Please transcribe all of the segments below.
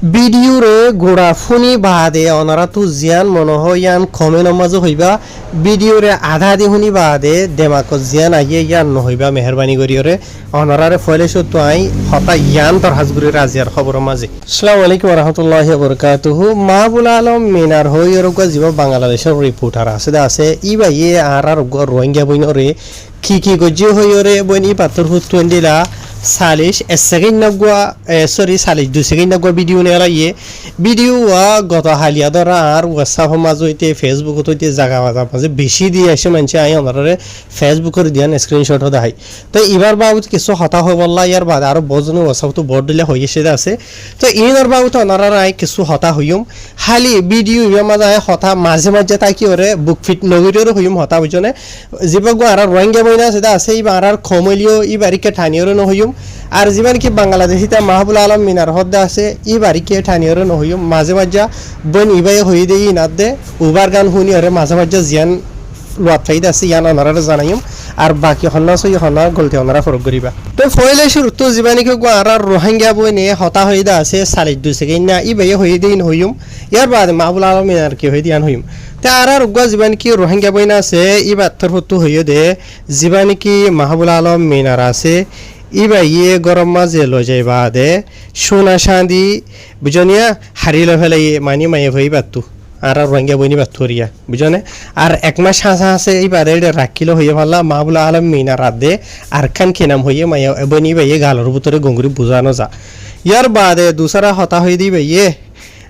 ভিডিওরে গোড়া ফুনি বাদে অনারা তো জিয়ান মনে হয় ইয়ান কমেন্ট মাঝে হইবা ভিডিওরে আধা দি শুনি বাদে দেমাক জিয়ান আইয়ে ইয়ান নহইবা মেহরবানি করিওরে অনারারে ফয়লেছো তো আই হতা ইয়ান তোর হাজগুরি রাজিয়ার খবর মাঝে। আসসালামু আলাইকুম রাহমাতুল্লাহি ওয়া বারাকাতুহু। মাহবুব আলম মিনার হই রোগ জীব বাংলাদেশের রিপোর্টার আছে ই বাইয়ে আর রোহিঙ্গা বইনরে কি গজ্জি হইরে বইনি পাথর হুতুন্দিলা সালিশ সেকেন্ড নগুয়া সালিশ 2 সেকেন্ড নগুয়া ভিডিও নেলাইয়ে ভিডিও গত হালিয়া ধরা আর হোয়াটসঅ্যাপ মাঝে হইতে ফেসবুকত হইতে জায়গা মাঝে বেশি দিয়ে আসে মানুষ আই ওনারে ফেসবুকের দিয়ান স্ক্রিনশট দেখাই। তো এবার বাবুত কিছু হতা হয়ে বললা ইয়ার বাদ আরো বজনে হোয়াটসঅ্যাপ তো বড় দিলে হয়ে সেটা আছে। তো ইনর বাবুত ওনারা আই কিছু হতা হইম হালি ভিডিও ইবার মাঝে হতা মাঝে মাঝে তাই কি ওরে বুক ফিট নগরীরও হইম হতা বুঝনে জীবক আর রোহিঙ্গা বইনা সেটা আছে এবার আর খমলিও ই বাড়িকে ঠানিয়রও নহইম আর জীবন কি বাংলাদেশিতে মাহবুব আলম মিনার হদ্দা আছে ই বাড়িকে ঠানিয়রও নহইম মাঝে মাঝে বইন ইবাই হই দেই ইনাদ দে উবার গান শুনি ওরে মাঝে মাঝে জিয়ান লোয়াত ফাইদা আছে ইয়ান ওনারা জানাইম আর বাকি হন্না সই হন্না গলতি ওনারা ফরক করিবা। তো ফয়লে শুরু তো জীবানি কি আর রোহিঙ্গা বইনে হতা হইদা আছে 2.5 সেকেন্ড না ইবাই হই দেই নহইম ইয়ার বাদে মাহবুব আলম মিনার কি হই দিয়ান হইম। তা আর উগ্র জীবানি কি রোহিঙ্গা বইনা আছে ই বাত্তর হতো হইও দে জীবানি কি মাহবুব আলম মিনার আছে ইবা ইয়ে গরম মাঝে লো যাই বাদে সোনা শান্দি বুঝনিয়া হারিয়ে ফেলে মানি মায়ে হই বাত্তু আর রোহিঙ্গা বইনি বাত্তরিয়া বুঝনে আর এক মাস হাসা আছে এইবারে রাখিল হইয়া ভাল্লা মাহবুব আলম মিনা রাধে আর খান খেনাম হইয়ে মায়া বইনি বাইয়ে গালর ভিতরে গঙ্গুরি বুঝানো যা ইয়ার বাদে দুসরা হতা হয়ে দিবে ইয়ে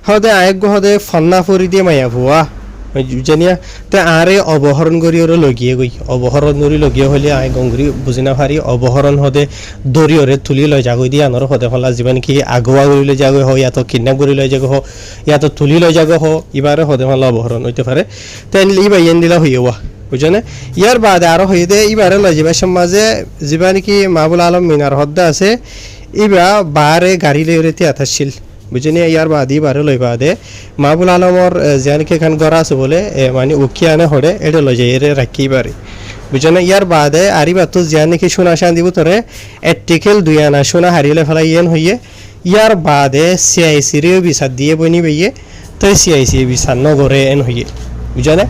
হদে আয়োগ্য হদে ফন্না ফরি দিয়ে মায়া ভুয়া জানিয়া তো আরে অবহরণ করি ওরে লগিয়ে গই অবহরণ করি লগিয়ে হলে আয় গঙ্গুরি বুঝি না পারি অবহরণ হদে দরি ওরে তুলি লৈ যাগৈ দিয়ে আনর হদে হলা জীবন কি আগুয়া কৰি লৈ যাগৈ হয় ইয়াত কিডন্যাপ কৰি লৈ যাগৈ হয় ইয়াত তুলি লৈ যাগৈ হয় ইবারে হদে হলা অবহরণ হইতে পারে তাই ইবা ইয়েন দিলা হইয়া বুঝনে ইয়ার বাদে আরো হয়ে দে ইবারে লৈ যাবার সমাজে জীবন কি মাহবুব আলম মিনার হদ্দা আছে ইবা বারে গাড়ি লৈ রেতে আথাছিল বুঝিনি ইয়ার বাদি বারে লই বাদে মাহবুব আলমর জানকে খান গড়া আছে বলে মানে উকিয়ানে হড়ে এটা লই যাই এরে রাখি বারে বুঝনে ইয়ার বাদে আরিবা তো জানি কি সোনা শান দিব তোরে এটিকেল দুইয়ানা সোনা হারিলে ফেলাই ইয়েন হইয়ে ইয়ার বাদে সিআইসি রে বিচার দিয়ে বনি বইয়ে তো সিআইসি বিচার নগরে এন হইয়ে বুঝনে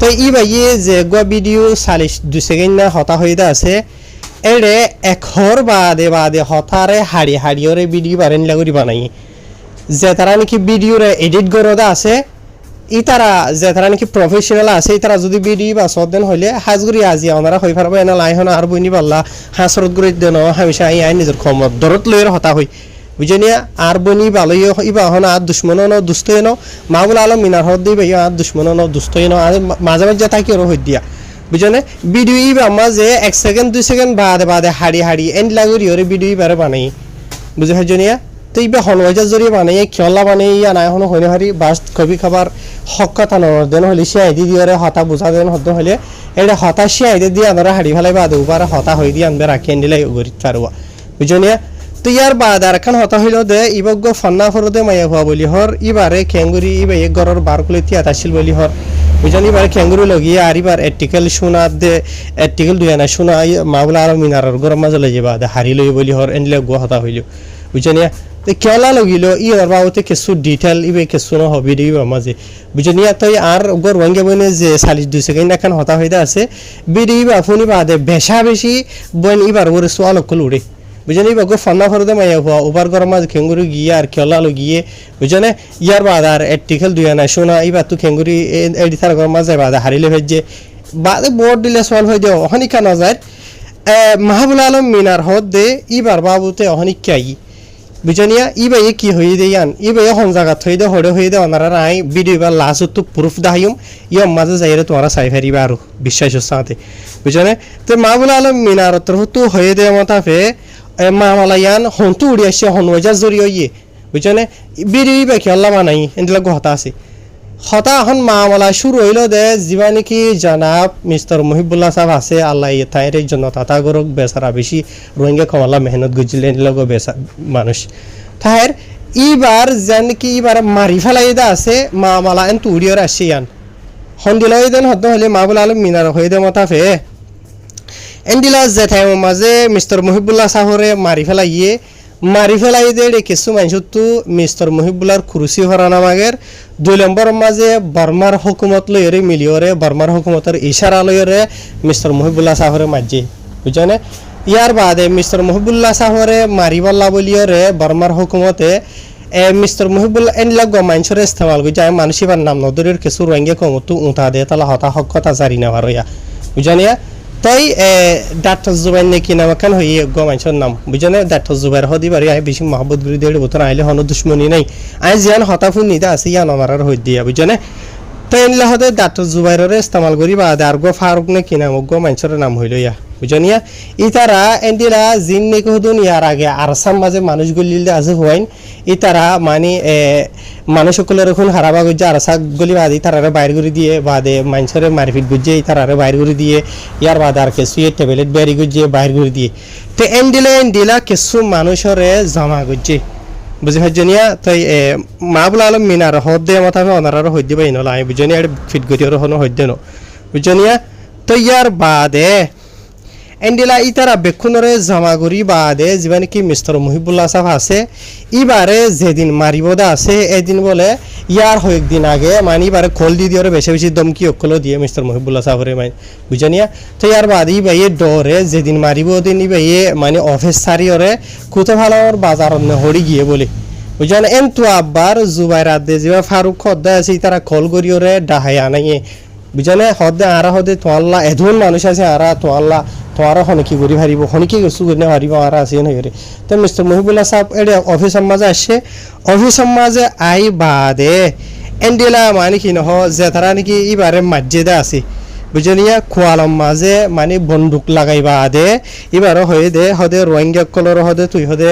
তো ই বাইয়ে যে গো ভিডিও 2 সেকেন্ড না হতা হইদা আছে এড়ে এখর বাদে বাদে হতারে হাড়ি হাড়িওরে ভিডিও বারেন লাগরি বানাই যে তারা নাকি ভিডিওরে এডিট করদা আছে ই তারা যে তারা নাকি প্রফেশনাল আছে তারা যদি ভিডিও বা সদেন হইলে হাজগুরি আজি ওনারা হই পারবে না লাই হন আর বইনি পাল্লা হাসরত গুরি দেন হামেশা আই নিজের ক্ষমত দরত লইর হতা হই বুঝনিয়া আর বইনি ভালোই ইবা হন আর দুশ্মন ন দুস্তই ন মাহবুব আলম মিনার হদ দিবে আর দুশ্মন ন দুস্তই ন আর মাঝে মাঝে তাকি আর হই দিয়া বুঝনে ভিডিও ইবা মাঝে 1 সেকেন্ড 2 সেকেন্ড বাদে বাদে হাড়ি হাড়ি এন্ড লাগরি ওরে ভিডিও বারে বানাই বুঝে হজনিয়া তো ইবা হনওয়াজার জরিয়ে বানাই খেলা বানাই ইয়া নাই হন হইনে হারি বাস কবি খাবার হক্কাতা নদেন হলি সিয়াই দি দিরে হতা বুঝা দেন হদ হলে এটা হতা সিয়াই দি আনারা হাড়ি ফেলাই বাদে উপারে হতা হই দি আনবে রাখি আনদিলাই গরিত পারবা বুঝনিয়া। তো ইয়ার বাদ আর খান হতা হইল দে ইবগ্য ফন্না ফরদে মায়া হওয়া বলি হর ইবারে খেঙ্গুরি ইবা এক গরর বার কুলে তিয়াত আসিল বলি হর বুঝনি এবার খেঙ্গুরি লগিয়ে আর এবার এটিকেল সোনা দে এটিকেল দুয়ানা সোনা মাহবুব আলম মিনারর গরম মাঝে লই যাবা দে হারি লই বলি হর এনলে গো হতা হইল বুঝনিয়া। তো কেলা লগিল ই আর বাবুতে কিছু ডিটেল ইবে কিছু ন হবি দিবা মাঝে বুঝনিয়া। তো আর গর ওয়াঙ্গে বনে যে 2 সেকেন্ড এখন হতা হইদা আছে বিডি বা ফোনি বাদে বেশা বেশি বন ইবার ওরে সোয়াল কল উড়ে বুঝনি বাগো ফন্না ফরদে মায়া হওয়া উবার গরম মাঝে খেঙ্গুরি গিয়ে আর কেলা লগিয়ে বুঝনে ইয়ার বাদ আর এটিকেল দুয়ানা শোনা ইবার তো খেঙ্গুরি এডিথার গরম মাঝে বাদে হারিলে ভেজে বাদে বোর্ড দিলে সোয়াল হয়ে দেও অহনিকা নজার মাহবুব আলম মিনার হদ দে ইবার বাবুতে অহনিকাই বুঝনিয়া ইবাই কি হয়ে দে ইয়ান ইবাই হন জায়গা থই দে হড়ে হয়ে দে ওনারা নাই ভিডিও বা লাস্ট তো প্রুফ দাহিম ইয়ম মাঝে যাইরে তোমরা সাই ফেরিবা আর বিশ্বাসের সাথে বুঝনে। তো মাহবুব আলম মিনার তোর তো হয়ে দে মতাফে মামালায়ান হন্তু উড়ি আসছে হনওয়াজার জরিয়ে ইয়ে বুঝনে ভিডিও ইবা খেলা বানাই এন্দিলা হতা আছে হতা এখন মামলা শুরু হইল দে যিবা নাকি জানাব মিস্টার মহিবুল্লাহ সাহেব আছে আল্লাহ তাইর জন্য তাতা গরক বেচারা বেশি রোহিঙ্গা কমালা মেহনত গুজিলেন লগ বেচা মানুষ তাইর ইবার যেন কি ইবার মারি ফেলাই দা আছে মামলা এন তুড়িয়র আসছে ইয়ান হন্দিলাই দেন হদ হলে মাহবুব আলম মিনার হয়ে দে মতাফে এন্দিলা জেঠাই মাঝে মিস্টার মহিবুল্লাহ সাহরে মারি ফেলাইয়ে মারি ফেলাই দে কিছু মানুষতো মিস্টার মুহিবুল্লাহর কুরসি হরানামাগের 2 নম্বর মাঝে বর্মার হুকুমত লইরে মিলিয়রে বর্মার হুকুমতের ইশারা লইরে মিস্টার মুহিবুল্লাহ সাহরে মাঝে বুঝানে ইয়ার বাদে মিস্টার মুহিবুল্লাহ সাহরে মারিবল্লা বলিয়রে বর্মার হুকুমতে মিস্টার মুহিবুল্লাহ এনলা গমাইনসরে ইস্তেমাল করি যায় মানুষিবার নাম নদরের কিছু রঙ্গে কমতো উঠা দে তালা হতা হকতা জারি না হারইয়া বুঝানিয়া তাই ডাক্তার জুবাইর নাকি নামাকান হইয়ে গমাইনসর নাম বুঝানে ডাক্তার জুবাইর হদি বাড়ি আই বেশি মহব্বত গুরি দেড় বোতন আইলে হন দুশ্মনী নাই আই জিয়ান হতাফুন নিদা আছে ইয়ান অনারার হই দিয়া বুঝানে তো এনলা হদে ডাক্তার জুবাইরের ইস্তেমাল করি বা আর গো ফারুক নাকি নাম গমাইনসরের নাম হইল ইয়া বুঝানিয়া ইতারা এন্ডিরা জিন নেকে হদুন ইয়ার আগে আরসাম মাঝে মানুষ গলিল আছে হইন ইতারা মানে মানুষ সকলের এখন হারাবা গুজে আরসা গলি বাদে তারারে বাইর করে দিয়ে বাদে মানুষের মারপিট গুজে তারারে বাইর করে দিয়ে ইয়ার বাদে আর কিছু ট্যাবলেট বেরি গুজে বাইর করে দিয়ে তো এন্ডিলা কিছু মানুষরে জমা গুজে বুঝি হজনিয়া তাই মাহবুল আলম মিনার হদ্দে মাথাবে অনারার হদ্দে বাই নলা আমি বুঝনি আর ফিট গরিয়র হনো হদ্দে ন বুঝনিয়া তো ইয়ার বাদে এন্ডিলা ইতারা বেক্ষণরে জামাগুড়ি বাদে যিবা নাকি মিস্টার মুহিবুল্লাহ সাহেব আছে ইবারে যেদিন মারিবদা আছে এদিন বলে ইয়ার কয়েকদিন আগে মানে ইবারে খোল দি দিয়ে বেশি বেশি দমকি অকলো দিয়ে মিস্টার মুহিবুল্লাহ সাহেবরে মানে বুঝানিয়া তো ইয়ার বাদে ইবাইয়ে ডরে যেদিন মারিব দিন ইবাইয়ে মানে অফিস সারিয়রে কুতে ভালোর বাজার হরি গিয়ে বলে বুঝান এন তো আব্বার জুবাইরাত দে যিবা ফারুক খদ্দা আছে তারা খোল গরিয়রে ডাহাই আনাইয়ে বুঝানে হদে আরা হদে তোয়াল্লা এধন মানুষ আছে আরা তোয়াল্লা তোয়ারা হনকি করি হারিব হনকি গেছু করে হারিব আরা আছে নইরে তো মিস্টার মুহিবুল্লাহ সাহেব এডে অফিস মাঝে আসে অফিস মাঝে আই বাদে এন্ডিলা মানে কি নহ যে তারা নাকি ইবারে মসজিদে আছে বুঝলিয়া খোয়ালম মাঝে মানে বন্দুক লাগাই বাদে এবার হয়ে দে হদে রোহিঙ্গা কলর হদে তুই হদে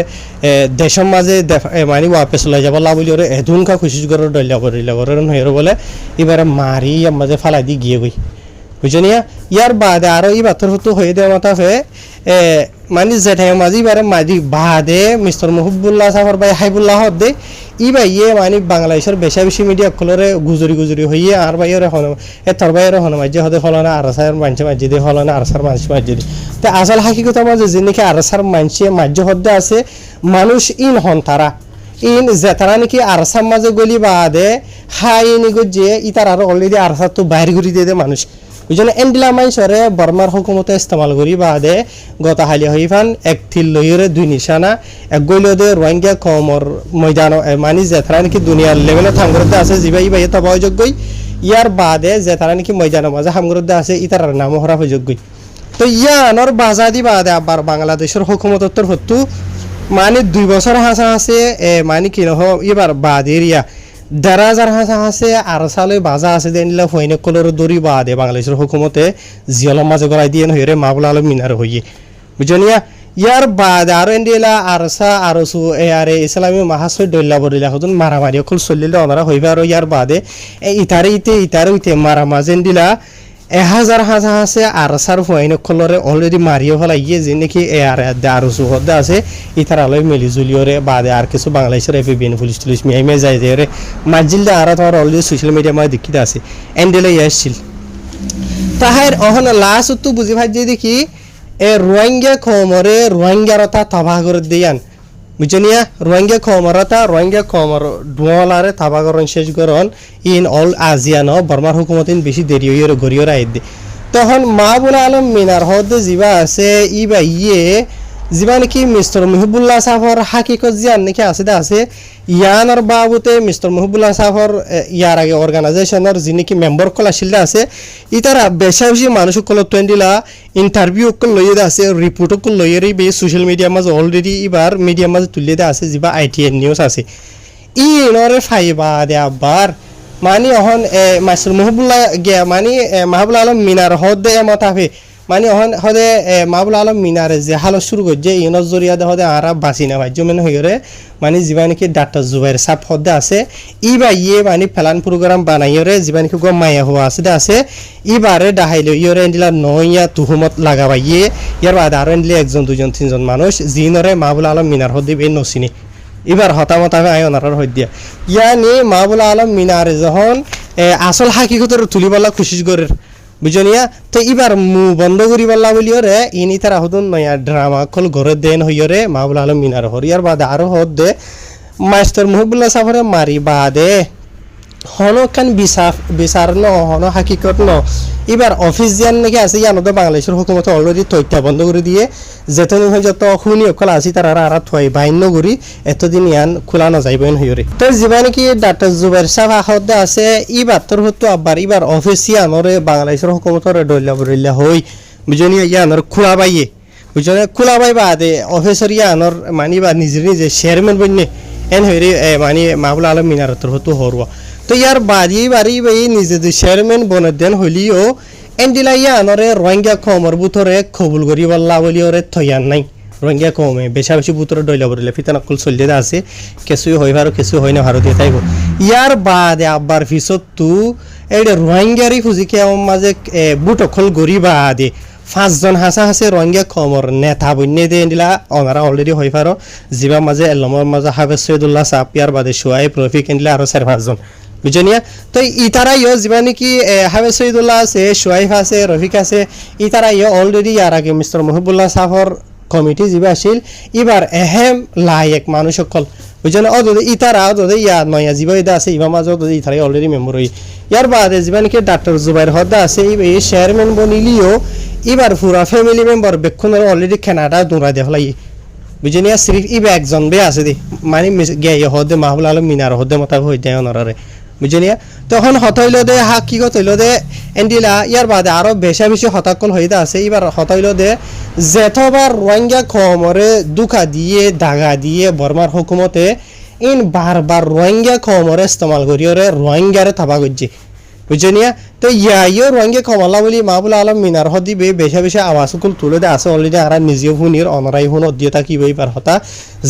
দেশের মাঝে মানে ওয়াপেস লই যাব লা বলি ওরে এধুনকা খুশি করে ডইলা করে নইরে বলে এবারে মারি মাঝে ফালাই দি গিয়ে গই বুঝলিয়া ইয়ার বাদে আরো এই বাতর হতো হয়ে দে মাথা ফে মানে জেঠাই মাঝি বারে মাঝি বাদে মিস্টার মুহিবুল্লাহ সাহেব ভাই হাইবুল্লাহ দে ইবা ইয়ে মানে বাংলাদেশের বেশি মিডিয়া কলরে গুজরি হইয়ে আর ভাইয়ের হন তোর ভাইয়ের হন মাঝে হদে হলনা আরসার মানছে মাঝে দে হলনা আরসার মানছে মাঝে দে তো আসল হাকিকত মাঝে যে নাকি আরসার মানছে মাঝে হদে আছে মানুষ ইন হন তারা ইন যে তারা নাকি আরসার মাঝে গলি বাদে হাই নিগো যে ইতার আর অলরেডি আরসার তো বাইর করে দিয়ে দে মানুষ বুঝলেন এন্ডিলা মাইসরে বর্মার হুকুমতে ইস্তেমাল করি বাদে গতা হালি হইফান এক থিল লইরে 2 নিশানা এক গইলদে রোহিঙ্গা কমর ময়দান মানি যে তারা নাকি দুনিয়ার লেভেলে থামগরতে আছে জিবাই বাই তবা যোগ্যই ইয়ার বাদে যে তারা নাকি ময়দান মাঝে হামগরতে আছে ইতার নাম হরা যোগ্যই তো ইয়ানর বাজাদি বাদে আবার বাংলাদেশের হুকুমতর হতু মানে 2 বছর হাসা আছে মানে কি নহ এবার বাদের ইয়া 10,000 হাসা আছে আর সালে বাজা আছে দেনিলা হইনে কলর দড়ি বাদে বাংলাদেশের হুকুমতে জিয়ালম মাঝে গড়াই দিয়ে হইরে মাহবুল আলম মিনার হইয়ে বুঝনিয়া ইয়ার বাদ আর এন্ডিলা আরসা আরসু আরে ইসলামী মাহাসই ডল্লা বড়িলা হতুন মারামারি অকল চলিলে ওনারা হইবে আর ইয়ার বাদে ইতারে মারামাজেন দিলা 1000 হাসা আছে আরসার হইনে কলরে অলরেডি মারিয়ে ফেলাইয়ে যে নাকি আরে আরসু হদে আছে ইতারালয় মিলি জুলিয়রে বাদে আর কিছু বাংলাদেশের এফবিএন পুলিশ মিয়ামে যায় যে রে মাজিলদা আর তোমার অলরেডি সোশ্যাল মিডিয়া মাঝে দেখিতে আছে এন্ডেলে আসছিল তাহার অহন লাস্ট তো বুঝি ভাই যে দেখি রোহিঙ্গা খমরে রোহিঙ্গারতা তাবাহ করে দিয়ান বুঝনিয়া রোহিঙ্গা খমর ডুয়ালারে তাবাহ করন শেষ করন ইন অল আজিয়ান বর্মার হুকুমতিন বেশি দেরি হইরে গরিয়র আইদে তখন মাহবুল আলম মিনার হদে জিবা আছে ইবা ইয়ে জিবা নাকি মিস্টার মুহিবুল্লাহ সাহেবর হাকিকত জিয়ান নাকি আছে ইয়ানর বাবুতে মিস্টার মুহিবুল্লাহ সাহেবর ইয়ার আগে অর্গানাইজেশনের যি নাকি মেম্বার কল আসিল আছে ইতারা বেশি মানুষ কল টুয়েন্টিলা ইন্টারভিউ কল লইয়ে আছে রিপোর্ট কল লইয়ে বে সোশ্যাল মিডিয়া মাঝে অলরেডি এবার মিডিয়া মাঝে তুলিয়ে দেওয়া আছে যিবা ITN নিউজ আছে ইনরে ফাইবা দে আবার মানে অহন মাস্টার মুহিবুল্লাহ গিয়া মানে মাহবুল আলম মিনার হদে মতাফে মানে হদে মাহবুল আলম মিনারে যে হালো শুরু করছে ইউনর জরিয়াদে হদে আরা বাঁচি না ভাজ্য মেনে হইরে মানে যিবা নাকি ডাক্তার জুবাইর সাপ হদে আছে ইবা ইয়ে মানে ফেলান প্রোগ্রাম বানাইরে যিবা নাকি গম মায়া হওয়া আছে ইবারে ডাহাইলে ইয়রে এন্ডিলা নইয়া তুহুমত লাগাবাইয়ে ইয়ার বাদে আরো এন্ডিলে 1 2 3 মানুষ জিনরে মাহবুল আলম মিনার হদে বে নসিনি এবার হতামতাবে আয়নার হই দিয়া ইয়ানি মাহবুল আলম মিনারে যখন আসল হাকিকতের তুলিবালা খুশি করে বুঝনিয়া তো এবার মু বন্ধ করি বললা বলিও রে ইনি তারা হদুন নয়া ড্রামা কল ঘরে দেন হইরে মাহবুল আলম মিনার হরিয়ার বাদে আরো হদ দে মাস্টার মুহিবুল্লাহ সাফরে মারি বাদে হনো কান বিচার ন হনো হাকিকত ন এবার অফিস জিয়ান নাকি আছে ইয়ানো বাংলাদেশের হুকুমত অলরেডি তথ্য বন্ধ করে দিয়ে যেতন হয় যত শুনি অকল আছে তারা আর থই বাইন্য করি এতদিন ইয়ান খোলা না যাইবেন হইরে তো যিবা নাকি ডাক্তার জুবাইর সাহেব আহদ আছে এবার তোর হতো আবার এবার অফিস ইয়ানরে বাংলাদেশের হুকুমতরে ডইলা বরিলা হই বুঝনি ইয়ানর খোলা বাইয়ে বুঝনে খোলা বাই বাদে অফিসর ইয়ানর মানি বা নিজে নিজে চেয়ারম্যান বন্যে এন হইরে মানে মাহবুল আলম মিনার তোর হতো হরওয়া তো ইয়ার বাড়ি নিজে চেয়ারম্যান বনে দেন হইলিও এন্ডিলা ইয়ানরে রোহিঙ্গা কমর বুতরে কবুল করি বললা বলি ওরে থইয়ান নাই রোহিঙ্গা কমে বেশি বুতরে ডইলা বরিলে ফিতান অকল চলিয়ে আছে কিছুই হই ভারো কিছু হয় না ভারতীয় তাইব ইয়ার বাদে আব্বার পিছত তু এই রোহিঙ্গারি খুঁজিকে মাঝে বুট অকল গরি বাদে 5 জন হাসা রোহিঙ্গা কমর নেতা বন্যে দিয়ে দিলা ওনারা অলরেডি হই পারো জিবা মাঝে এলমর মাঝে হাফেজ সৈয়দুল্লাহ সাপিয়ার বাদে সোয়াইব রফিক এন্ডিলা আরো 4-5 জন বুঝনিয়া তো ইতারাইও যিবা নাকি হাফেজ সৈয়দুল্লাহ আছে সোয়াইব আছে রফিক আছে ইতারাইও অলরেডি ইয়ার আগে মিস্টার মুহিবুল্লাহ সাফর কমিটি যিবা আছিল এবার এহেম লায়েক মানুষ সকল বুঝছেন ইতারা ইয়া নয়া যিবা ইদা আছে ইবা মাঝে ইতারাই অলরেডি মেম্বার হই ইয়ার বাদে যিবা নাকি ডাক্তার জুবাইর হদ্দা আছে এই চেয়ারম্যান বনিলিও এবার পুরা ফ্যামিলি মেম্বার বেক্ষণের অলরেডি কানাডা দৌড়া দেখালাই বুঝনিয়া সিরিফ ইবা একজন বে আছে দি মানে গিয়ে হদে মাহবুল আলম মিনার হদে মোতাবেক হই দেয় ওনারে বুঝনিয়া তখন হতইল দে হাকিকত হইল দে এন্ডিলা ইয়ার বাদে আরো বেশি হতাকল হইতে আছে এবার হতইল দে যেতবার রোহিঙ্গা কমরে দুঃখা দিয়ে দাগা দিয়ে বর্মার হুকুমতে ইন বারবার রোহিঙ্গা কমরে ইস্তেমাল করিওরে রোহিঙ্গারে থাবা করছে বুঝনিয়া তো ইয়াইও রোহিঙ্গা কমলা বলি মাহবুল আলম মিনার হদিবে বেশি আওয়াজকুল তুলে দে আছে অলরেডি আর নিজেও শুনির অনরাই শুন দিয়ে থাকিব এইবার হতা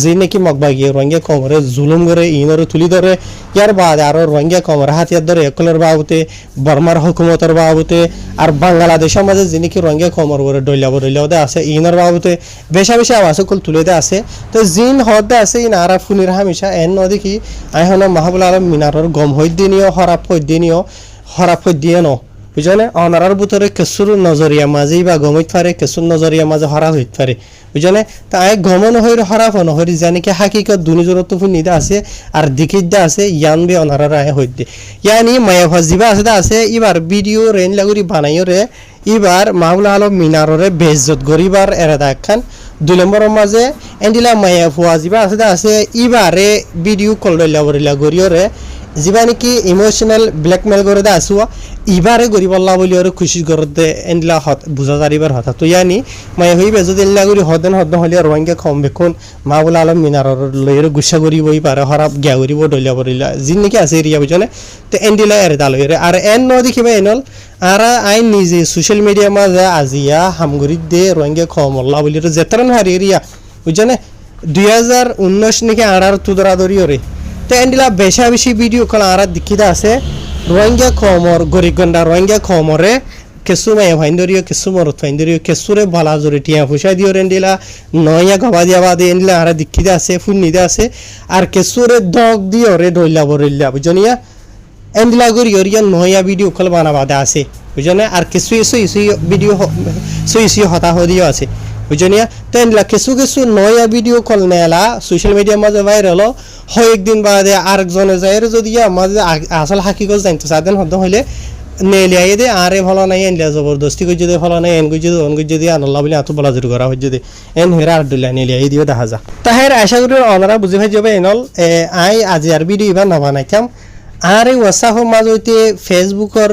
যে নাকি মগবাগিয়ে রোহিঙ্গা কমরে জুলুম করে ইনরে তুলি ধরে ইয়ার বাদে আরো রোহিঙ্গা কমরে হাতিয়ার ধরে একলের বাবুতে বর্মার হুকুমতের বাবুতে আর বাংলাদেশের মাঝে যে নাকি রোহিঙ্গা কমর করে ডইলাও দে আছে ইনর বাবুতে বেশি আওয়াজকুল তুলে দে আছে তো জিন হদে আছে ইন আর ফুনির হামিশা এন নদী আইহন মাহবুল আলম মিনারর গম হই দিনিও হরাপ হই দিনিও হরাপ দিয়ে ন বুঝনে অনারার ভিতরে কেসুর নজরিয়া মাঝে বা গমিত পারে কেসুর নজরিয়া মাঝে হরাপ হইতে পারে বুঝনে তাই গমন হইর হরাপ নহরি জানি কি হাকিকত দুনিজরত ফুনিদা আছে আর দিকিদা আছে ইয়ান বে অনারার আয় হইতে ইয়ানি মায়াভা জিবা আছে এবার ভিডিও রেন লাগুরি বানাইও রে এবার মাহবুল আলম মিনাররে বেইজ্জত গরিবার এরাদা একখান 2 নম্বরের মাঝে এন্ডিলা মায়াভা জিবা আছে এবারে ভিডিও কল লইলা গরিও রে যিবা নাকি ইমোশনাল ব্ল্যাকমেল করে দে আসুয়া ইবারে গরিব আল্লাহ বলি আর খুশি করতে এনলা বুঝা যারিবার হতা তো ইয়ানি মাই হইবে যদি এনলা করি হদন হলে রোহিঙ্গা কম বেকুন মাহবুল আলম মিনারর লইরে গুসা করিবই পারে হরাপ গিয়া করিব ডলিয়া বরিলা জিন নাকি আছে এরিয়া বুঝনে তো এন্ডিলা এর দালইরে আর এন ন দেখিবা এনল আর আইন নিজে সোশ্যাল মিডিয়া মাঝে আজিয়া হামগুরি দে রোহিঙ্গা কম আল্লাহ বলি যেতরন হারি এরিয়া বুঝনে 2019 নাকি আড়ার তুদরা দরিয়রে তো এন্ডিলা বেশি ভিডিও কল আর দেখিদা আছে রোহিঙ্গা কমর গরিবগন্ডা রোহিঙ্গা কমরে কেসু মায়া ফাইন্দরিও কেসু মরত ফাইন্দরিও কেসুরে ভালা জোরে টিয়া ফুসা দিও এন্ডিলা নয়া গবা দিয়া বাদে এন্ডিলা আর দেখিদা আছে ফুন্নিদা আছে আর কেসুরে দগ দিও রে ডইলা বরিল্লা বুঝনিয়া এন্ডিলা গরিয়া নয়া ভিডিও কল বানাবাদা আছে বুঝনে আর কেসু ভিডিও সুই হতা হদিও আছে বুঝনিয়া তো এন্ডিলা কেসু নয়া ভিডিও কল নেলা সোশ্যাল মিডিয়া মাঝে ভাইরাল হয় একদিন বাদে আরেকজনে যায় যদি মাঝে আসল হাকিগত জানতো সাদেন হদ হইলে নেলিয়াই দে আরে ভালো নাই এনলিয়া জবরদস্তি করে যদি ভালো নাই এন যদি অন যদি আনল্লাহ বলে আতো বলা জুর করা হয় যদি এন হেরা আব্দুল্লাহ নেলিয়াই দিও দেখা যা তাহের আশা করি অনারা বুঝে ভাই যাবে এনল আই আজি আর ভিডিও ইবা না বানাইতাম আর এই হোয়াটসঅ্যাপের মাঝে হইতে ফেসবুকের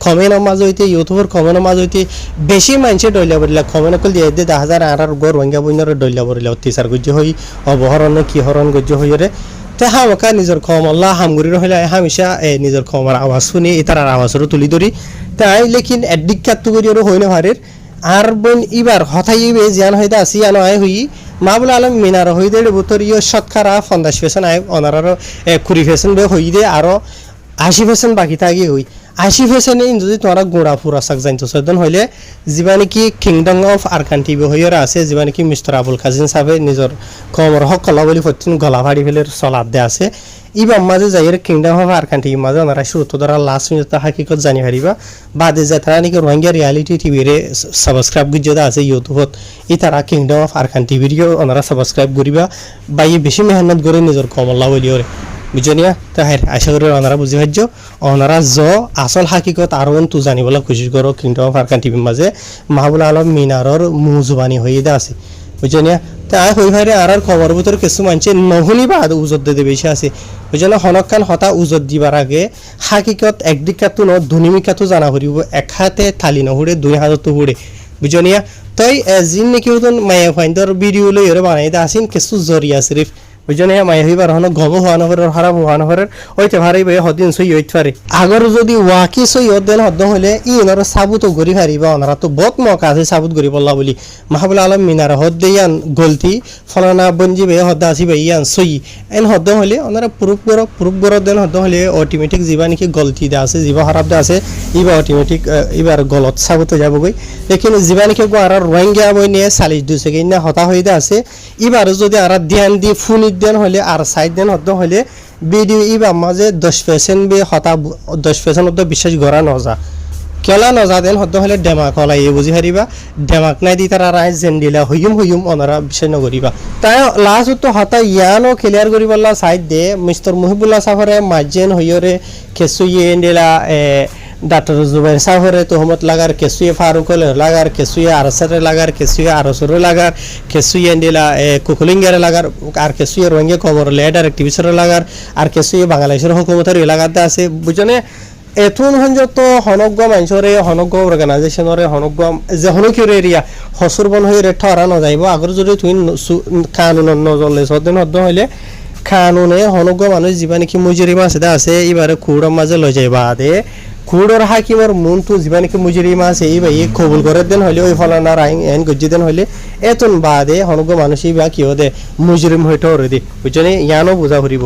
কমেন্টের মাঝে হইতে ইউটিউবের কমেন্টের মাঝে হইতে বেশি মানুষে ডইলা বলিলা কমেন্ট কল দিয়ে 10,000 আর গর রোহিঙ্গা বইনরে ডইলা বলিলা অত্যাচার গজ্য হই অবহরণ কি হরণ গজ্য হই রে তে হামকা নিজের কম আল্লাহ হামগুরি রহিলা হামেশা নিজের কমর আওয়াজ শুনি এটার আওয়াজও তুলি ধরি তাই লেকিন এডিক কাটু করি হই না হারের আর বোন এবার হঠাই জিয়ান হইতে আসি আনো আয় হই মাহবুল আলম মিনার হই দে বুতর ইয় শতকরা 50% আয় অনারার কুড়ি ফেশন বে হই দে আরো 80% বাকি থাকি হই 80% যদি তোমরা গোড়া পুরা সাক জানতো সদন হইলে যিবা নেকি কিংডম অফ আরকান টিভি হইরা আছে যিবা নেকি মিস্টার আবুল কাজিন সাহেব নিজর কমর হক কলা বলি ফতিন গলা ফাড়ি ফেলে সলাদ দে আছে ইবাম মাঝে যাইয়ের কিংডম অফ আরকান টিভি মাঝে ওনারা শুরু তো ধরা লাস্ট মিনিট হাকিকত জানি হারিবা বাদে যে তারা নাকি রোহিঙ্গা রিয়ালিটি টিভিরে সাবস্ক্রাইব গুজদা আছে ইউটিউবত ই তারা কিংডম অফ আরকান টিভিরিও ওনারা সাবস্ক্রাইব করিবা বা ই বেশি মেহনত করে নিজর কমলা বলিওরে বুঝনিয়া তাহের আশা করি ওনারা বুঝি পাইছো ওনারা আসল হাকিকত আরো তু জানিবলৈ কোশিশ করো কিংডম অফ আরকান টিভির মাঝে মাহবুল আলম মিনারর মুজবানি হয়ে আছে বুঝনিয়া তাই হই ভাইরে আর খবর ভিতর কিছু মানছে নহনি বা উজত দে বেশি আছে বুঝনা হনকান হতা উজত দিবার আগে হাকিকত একদিকাতো ন দুনিমিকাতো জানা করিব এক হাতে থালি নহুড়ে দুই হাততো হুড়ে বুঝনিয়া তাই জিন নাকি হতন মায়া ফাইন্দর ভিডিও লই ওরে বানাই দা আসিন কিছু জরিয়া সিরিফ বুঝনে মাই হইবার হন গম হওয়া নহরের হারাম হওয়া নহরের ওইতে ভারি বে হদিন সই হইতে পারে আগর যদি ওয়াকি সই হদেন হদ হইলে ই নর সাবুত গরি হারিবা ওনারা তো বহুত মকা আছে সাবুত গরি বললা বলি মাহবুল আলম মিনার হদ দেয়ান গলতি ফলানা বঞ্জি বে হদ আসি বে ইয়ান সই এন হদ হইলে ওনারা প্রুফ গর দেন হদ হইলে অটোমেটিক জিবা নাকি গলতি দা আছে জিবা খারাপ দা আছে ইবা অটোমেটিক ইবার গলত সাবুত যাব গই লেকিন জিবা নাকি গো আর রোহিঙ্গা বই নিয়ে 40 সেকেন্ড না হতা হইদা আছে ইবার যদি আর ধ্যান দি ফুনি দেন হলে আর সাইড দেন হদ হলে ভিডিও ইবা মাঝে 10% বে হতা 10% অত বিশ্বাস করা নজা কেলা নজা দেন হদ হলে ডেমাক হলাই বুঝি হারিবা ডেমাক নাই দি তারা রাইজ জেন দিলা হইম অনারা বিশ্বাস নকরিবা তাই লাস্ট তো হতা ইয়ানো ক্লিয়ার করিবলা সাইড দে মিস্টার মুহিবুল্লাহ সাফরে মাইজেন হইরে কেসুয়ে এন্ডেলা ডাক্তার জুবাইর সাহরে তোহমত লাগার কেসুয়ে ফারুক লাগার কেসুয়ে আরসারে লাগার কেসুয়ে আরসরে লাগার কেসুয়ে এন্ডিলা কুকুলিঙ্গারে লাগার আর কেসুয়ে রোহিঙ্গা কমর লেডার অ্যাক্টিভিস্টরে লাগার আর কেসুয়ে বাংলাদেশের হুকুমতের এলাকাতে আছে বুঝনে এথুন হঞ্জত হনগ্য মানুষরে হনগ্য অর্গানাইজেশনরে হনগ্য যে হনকির এরিয়া হসুরবন হয়ে ঠরা নযাইব আগর যদি তুই কানুন নজলে সদিন হদ্দ হইলে কানুনে হনগ্য মানুষ যিবা নাকি মুজরিমা আছে এবারে খুড়ার মাঝে লই যাইবা দে খুড়র হাকিমর মন তো যিবা নাকি মুজরিমা আছে এই ভাই কবুল করে দেন হইলে ওই ফলানা রাইং এন গজ্জি দেন হইলে এতন বাদে হনগ্য মানুষই বা কি হদে মুজরিম হইতে ওরে দি বুঝছনি ইয়ানো বুঝা করিব